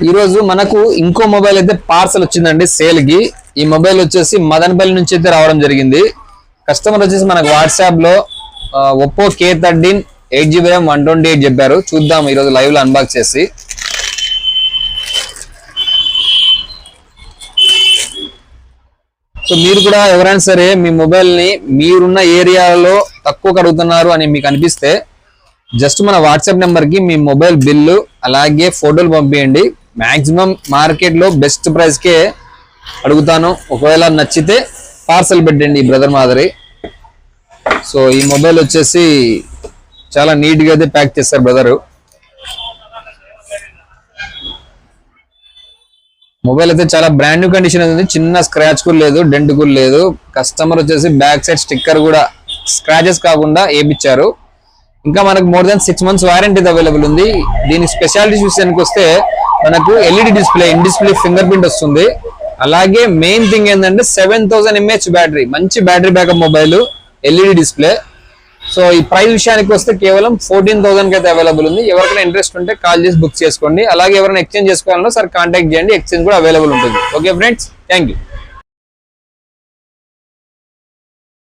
ఈ రోజు మనకు ఇంకో మొబైల్ అయితే పార్సల్ వచ్చిందండి సేల్ కి. ఈ మొబైల్ వచ్చేసి మదనపల్లి నుంచి అయితే రావడం జరిగింది. కస్టమర్ వచ్చేసి మనకు వాట్సాప్ లో ఒప్పో K13 8GB RAM 128 చెప్పారు. చూద్దాం ఈ రోజు లైవ్ లో అన్బాక్స్ చేసి. సో మీరు కూడా ఎవరైనా సరే మీ మొబైల్ ని మీరున్న ఏరియాలో తక్కువ అడుగుతున్నారు అని మీకు అనిపిస్తే జస్ట్ మన వాట్సాప్ నెంబర్ కి మీ మొబైల్ బిల్లు అలాగే ఫోటోలు పంపించండి. మాక్సిమం మార్కెట్ లో బెస్ట్ ప్రైస్ కే అడుగుతాను. ఒకవేళ నచ్చితే పార్సల్ పెట్టండి బ్రదర్ మాదిరి. సో ఈ మొబైల్ వచ్చేసి చాలా నీట్ గా అయితే ప్యాక్ చేస్తారు బ్రదర్. మొబైల్ అయితే చాలా బ్రాండ్ న్యూ కండిషన్ ఉంది. చిన్న స్క్రాచ్ కూడా లేదు, డెంట్ కూడా లేదు. కస్టమర్ వచ్చేసి బ్యాక్ సైడ్ స్టిక్కర్ కూడా స్క్రాచెస్ కాకుండా వేయించారు. ఇంకా మనకు more than 6 months warranty available ఉంది. దీని స్పెషాలిటీ విషయానికి వస్తే మనకు LED display, in display finger print వస్తుంది. అలాగే మెయిన్ థింగ్ ఏంటంటే 7000 mAh బ్యాటరీ, మంచి battery backup mobile, LED display. So ఈ ప్రైస్ విషయానికి వస్తే కేవలం 14,000 కి అయితే అవైలబుల్ ఉంది. ఎవరికైనా ఇంట్రెస్ట్ ఉంటే కాల్ చేసి బుక్ చేసుకోండి. అలాగే ఎవరైనా ఎక్స్చేంజ్ చేసుకోవాలన్నా సార్ కాంటాక్ట్ చేయండి, ఎక్స్చేంజ్ కూడా అవైలబుల్ ఉంటుంది. Okay friends, thank you.